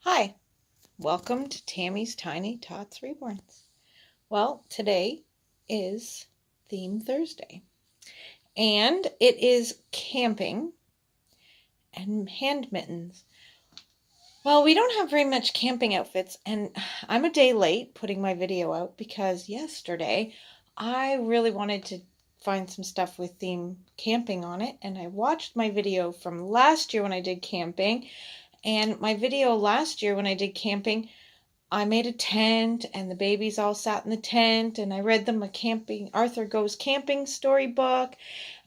Hi, welcome to Tammy's Tiny Tots Reborns. Well, today is Theme Thursday, and it is camping and hand mittens. Well, we don't have very much camping outfits, and I'm a day late putting my video out because yesterday I really wanted to find some stuff with theme camping on it, and I watched my video from last year when I did camping. And my video last year when I did camping, I made a tent and the babies all sat in the tent and I read them a Arthur Goes Camping storybook,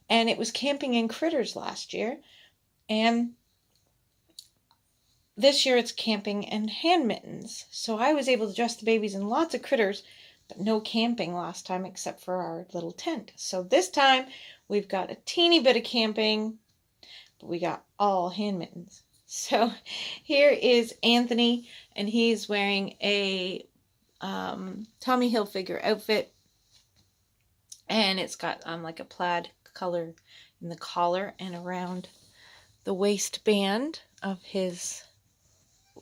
and it was camping and critters last year. And this year it's camping and hand mittens. So I was able to dress the babies in lots of critters, but no camping last time except for our little tent. So this time we've got a teeny bit of camping, but we got all hand mittens. So here is Anthony, and he's wearing a Tommy Hilfiger outfit, and it's got like a plaid color in the collar and around the waistband of his.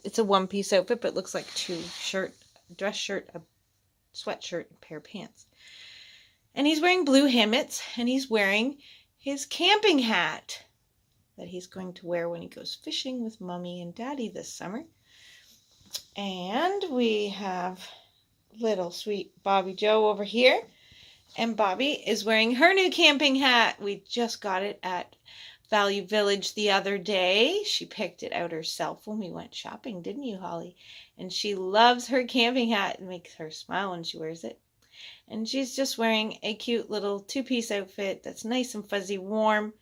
It's a one-piece outfit, but it looks like two dress shirt, a sweatshirt, and a pair of pants. And he's wearing blue hand mitts, and he's wearing his camping hat that he's going to wear when he goes fishing with Mommy and Daddy this summer. And we have little sweet Bobby Joe over here. And Bobby is wearing her new camping hat. We just got it at Value Village the other day. She picked it out herself when we went shopping, didn't you, Holly? And she loves her camping hat. It makes her smile when she wears it. And she's just wearing a cute little two-piece outfit that's nice and fuzzy warm,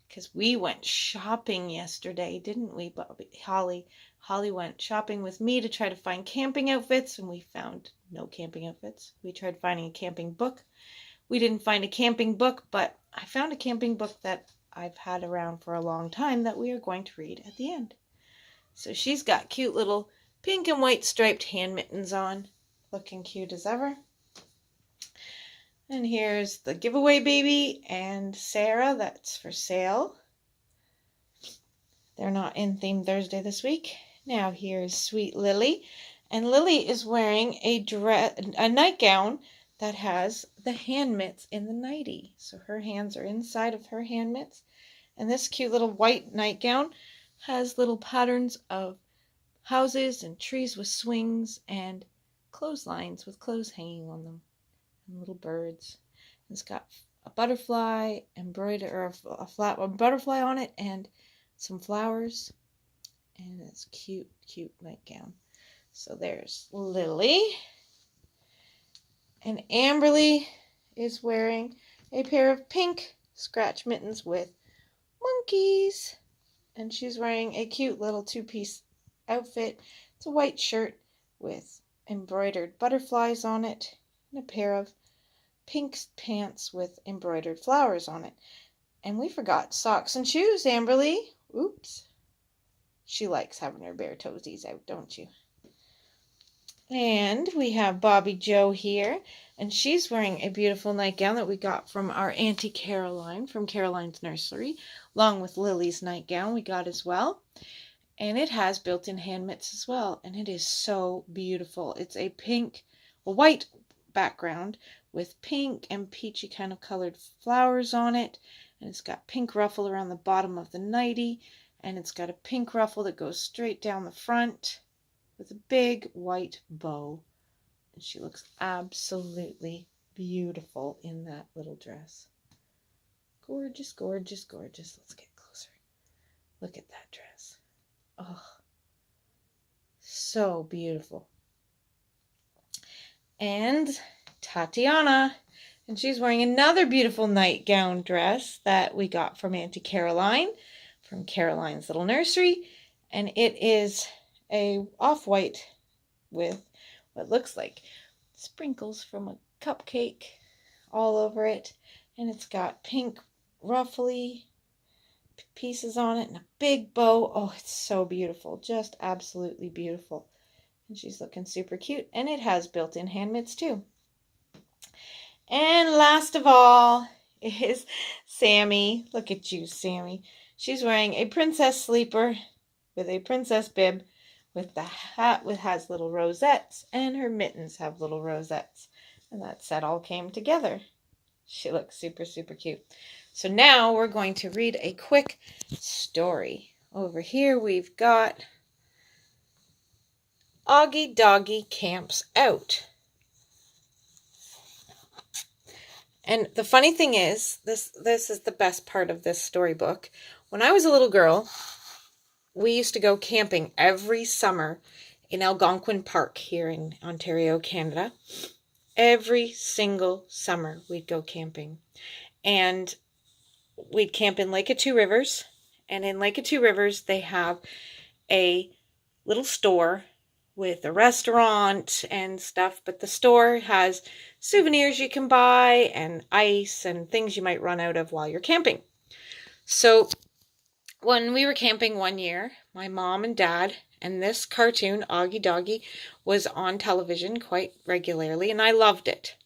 because we went shopping yesterday, didn't we, Bobby? Holly went shopping with me to try to find camping outfits, and we found no camping outfits. We tried finding a camping book. We didn't find a camping book, but I found a camping book that I've had around for a long time that we are going to read at the end. So she's got cute little pink and white striped hand mittens on, looking cute as ever. And here's the giveaway baby and Sarah, that's for sale. They're not in Theme Thursday this week. Now here's sweet Lily. And Lily is wearing a nightgown that has the hand mitts in the nightie. So her hands are inside of her hand mitts. And this cute little white nightgown has little patterns of houses and trees with swings and clotheslines with clothes hanging on them. And little birds. It's got a butterfly embroidered, or a butterfly on it, and some flowers, and it's cute nightgown. So there's Lily, and Amberly is wearing a pair of pink scratch mittens with monkeys, and she's wearing a cute little two-piece outfit. It's a white shirt with embroidered butterflies on it, and a pair of pink pants with embroidered flowers on it. And we forgot socks and shoes, Amberly. Oops. She likes having her bare toesies out, don't you? And we have Bobby Joe here, and she's wearing a beautiful nightgown that we got from our Auntie Caroline from Caroline's Nursery, along with Lily's nightgown we got as well. And it has built-in hand mitts as well, and it is so beautiful. It's a white background with pink and peachy kind of colored flowers on it, and it's got pink ruffle around the bottom of the nightie, and it's got a pink ruffle that goes straight down the front with a big white bow, and she looks absolutely beautiful in that little dress. Gorgeous, gorgeous, gorgeous. Let's get closer. Look at that dress. Oh, so beautiful. And Tatiana, and she's wearing another beautiful nightgown dress that we got from Auntie Caroline from Caroline's Little Nursery, and it is a off-white with what looks like sprinkles from a cupcake all over it, and it's got pink ruffly pieces on it and a big bow. Oh, it's so beautiful, just absolutely beautiful. And she's looking super cute, and it has built-in hand mitts too. And last of all is Sammy. Look at you, Sammy. She's wearing a princess sleeper with a princess bib with the hat which has little rosettes, and her mittens have little rosettes. And that set all came together. She looks super, super cute. So now we're going to read a quick story. Over here we've got Augie Doggie Camps Out. And the funny thing is, this is the best part of this storybook. When I was a little girl, we used to go camping every summer in Algonquin Park here in Ontario, Canada. Every single summer we'd go camping. And we'd camp in Lake of Two Rivers. And in Lake of Two Rivers, they have a little store with a restaurant and stuff. But the store has souvenirs you can buy and ice and things you might run out of while you're camping. So when we were camping one year, my mom and dad and this cartoon, Augie Doggie, was on television quite regularly, and I loved it.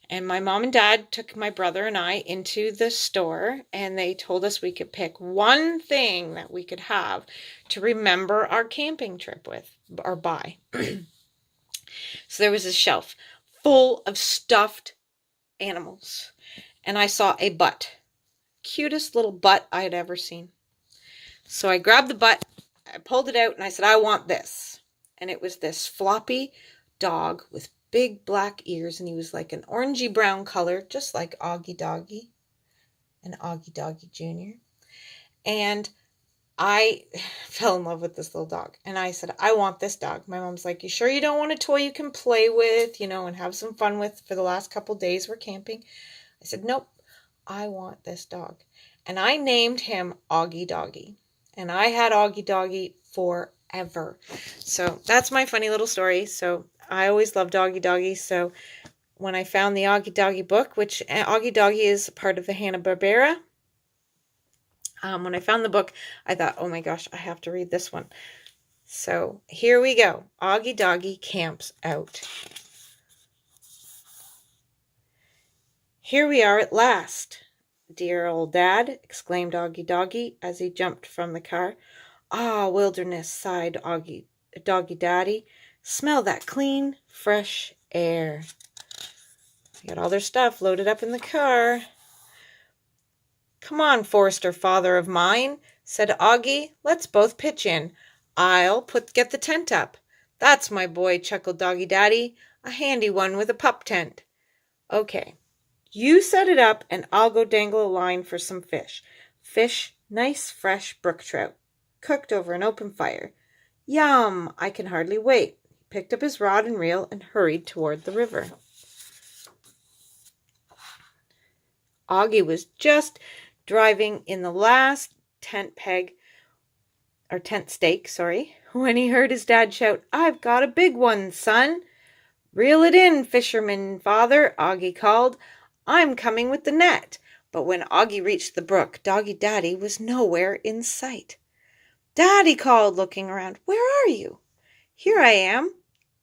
And my mom and dad took my brother and I into the store, and they told us we could pick one thing that we could have to remember our camping trip with or buy. So there was a shelf full of stuffed animals, and I saw a butt. Cutest little butt I had ever seen. So I grabbed the butt, I pulled it out, and I said, I want this. And it was this floppy dog with big black ears, and he was like an orangey brown color, just like Augie Doggie and Augie Doggie Jr. And I fell in love with this little dog. And I said, I want this dog. My mom's like, you sure you don't want a toy you can play with, and have some fun with for the last couple days we're camping? I said, nope, I want this dog. And I named him Augie Doggie. And I had Augie Doggie forever. So that's my funny little story. So I always loved Augie Doggie. So when I found the Augie Doggie book, which Augie Doggie is part of the Hanna-Barbera, when I found the book, I thought, oh my gosh, I have to read this one. So here we go. Augie Doggie Camps Out. Here we are at last. Dear old Dad, exclaimed Augie Doggie as he jumped from the car. Ah, wilderness, sighed Doggie Daddy. Smell that clean, fresh air. They got all their stuff loaded up in the car. Come on, Forester father of mine, said Augie. Let's both pitch in. I'll get the tent up. That's my boy, chuckled Doggie Daddy. A handy one with a pup tent. Okay. You set it up, and I'll go dangle a line for some fish. Fish, nice fresh brook trout, cooked over an open fire. Yum! I can hardly wait. He picked up his rod and reel and hurried toward the river. Augie was just driving in the last tent stake, when he heard his dad shout, I've got a big one, son. Reel it in, fisherman father, Augie called. I'm coming with the net. But when Augie reached the brook, Doggie Daddy was nowhere in sight. Daddy called, looking around. Where are you? Here I am,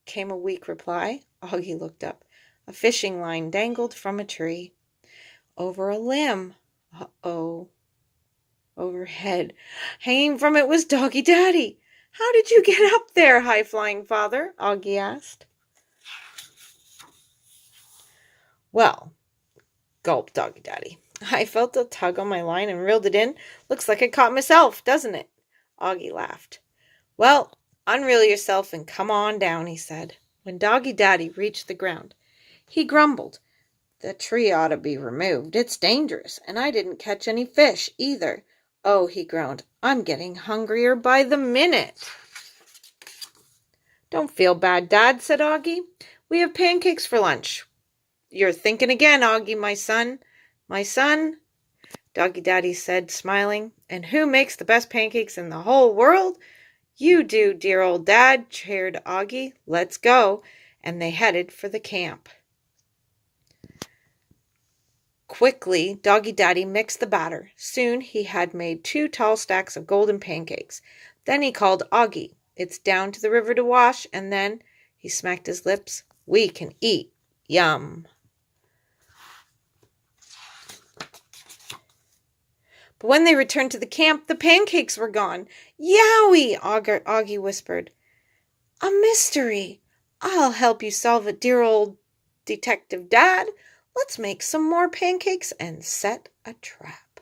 came a weak reply. Augie looked up. A fishing line dangled from a tree. Over a limb. Uh-oh. Overhead. Hanging from it was Doggie Daddy. How did you get up there, high-flying father? Augie asked. Well, gulped Doggie Daddy. I felt a tug on my line and reeled it in. Looks like I caught myself, doesn't it? Augie laughed. Well, unreel yourself and come on down, he said. When Doggie Daddy reached the ground, he grumbled. The tree ought to be removed. It's dangerous, and I didn't catch any fish either. Oh, he groaned, I'm getting hungrier by the minute. Don't feel bad, Dad, said Augie. We have pancakes for lunch. You're thinking again, Augie, my son. My son, Doggie Daddy said, smiling. And who makes the best pancakes in the whole world? You do, dear old Dad, cheered Augie. Let's go. And they headed for the camp. Quickly, Doggie Daddy mixed the batter. Soon he had made 2 tall stacks of golden pancakes. Then he called Augie. It's down to the river to wash, and then, he smacked his lips, we can eat. Yum. But when they returned to the camp, the pancakes were gone. Yowie, Augie whispered. A mystery. I'll help you solve it, dear old Detective Dad. Let's make some more pancakes and set a trap.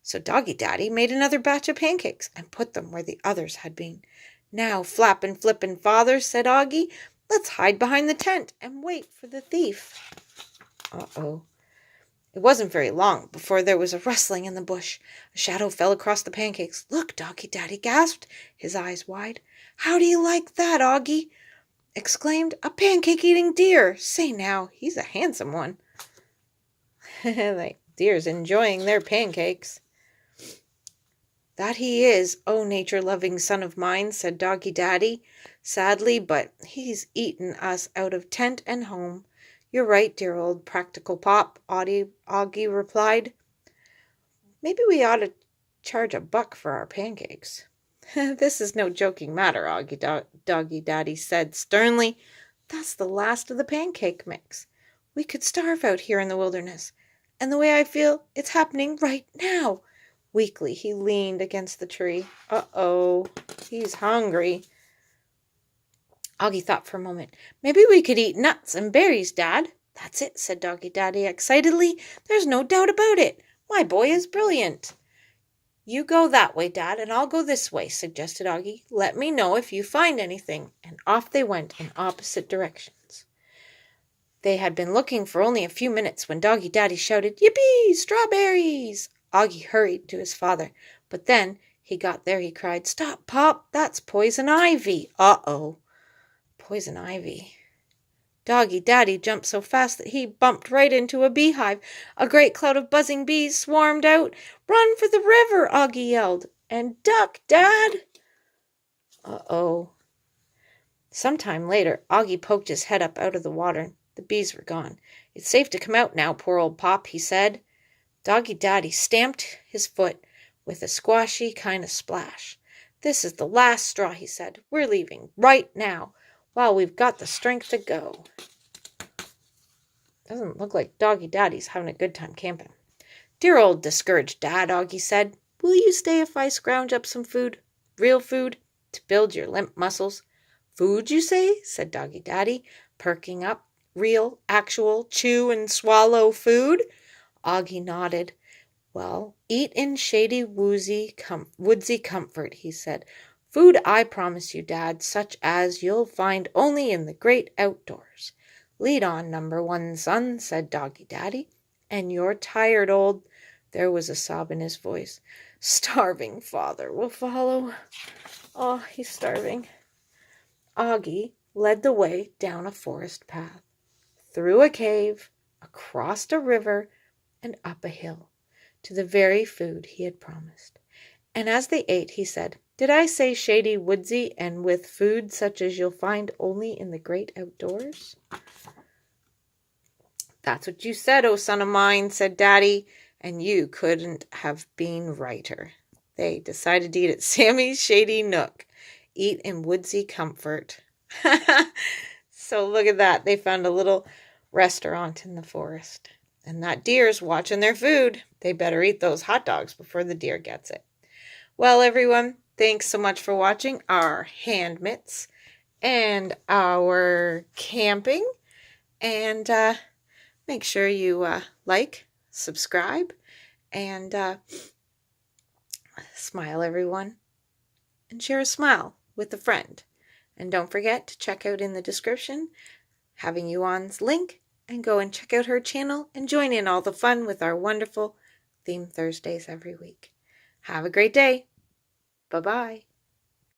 So Doggy Daddy made another batch of pancakes and put them where the others had been. Now, flappin' flippin' father, said Augie, let's hide behind the tent and wait for the thief. Uh-oh. It wasn't very long before there was a rustling in the bush. A shadow fell across the pancakes. Look, Doggy Daddy gasped, his eyes wide. How do you like that, Augie? Exclaimed, a pancake-eating deer. Say now, he's a handsome one. Like deer's enjoying their pancakes. That he is, oh nature-loving son of mine, said Doggy Daddy, sadly, but he's eaten us out of tent and home. You're right, dear old practical pop, Augie replied. Maybe we ought to charge $1 for our pancakes. This is no joking matter, Doggy Daddy said sternly. That's the last of the pancake mix. We could starve out here in the wilderness. And the way I feel, it's happening right now. Weakly, he leaned against the tree. Uh-oh, he's hungry. Augie thought for a moment. Maybe we could eat nuts and berries, Dad. That's it, said Doggy Daddy excitedly. There's no doubt about it. My boy is brilliant. You go that way, Dad, and I'll go this way, suggested Augie. Let me know if you find anything. And off they went in opposite directions. They had been looking for only a few minutes when Doggy Daddy shouted, Yippee! Strawberries! Augie hurried to his father, but then he got there, he cried, Stop, Pop, that's poison ivy. Uh-oh. Poison ivy. Doggy Daddy jumped so fast that he bumped right into a beehive. A great cloud of buzzing bees swarmed out. Run for the river, Augie yelled. And duck, Dad. Uh-oh. Sometime later, Augie poked his head up out of the water. The bees were gone. It's safe to come out now, poor old Pop, he said. Doggy Daddy stamped his foot with a squashy kind of splash. This is the last straw, he said. We're leaving right now. While we've got the strength to go. Doesn't look like Doggy Daddy's having a good time camping. Dear old discouraged Dad, Augie said, will you stay if I scrounge up some food? Real food? To build your limp muscles? Food, you say? Said Doggy Daddy, perking up. Real, actual, chew and swallow food? Augie nodded. Well, eat in shady, woodsy comfort, he said. Food I promise you, Dad, such as you'll find only in the great outdoors. Lead on, number 1 son, said Doggy Daddy. And you're tired, old... There was a sob in his voice. Starving father will follow. Oh, he's starving. Augie led the way down a forest path, through a cave, across a river, and up a hill, to the very food he had promised. And as they ate, he said, Did I say shady, woodsy, and with food such as you'll find only in the great outdoors? That's what you said, oh son of mine, said Daddy, and you couldn't have been righter. They decided to eat at Sammy's Shady Nook. Eat in woodsy comfort. So look at that. They found a little restaurant in the forest. And that deer's watching their food. They better eat those hot dogs before the deer gets it. Well, everyone, thanks so much for watching our hand mitts and our camping. And make sure you like, subscribe, and smile, everyone. And share a smile with a friend. And don't forget to check out in the description HAVINUON's link and go and check out her channel and join in all the fun with our wonderful Theme Thursdays every week. Have a great day. Bye-bye.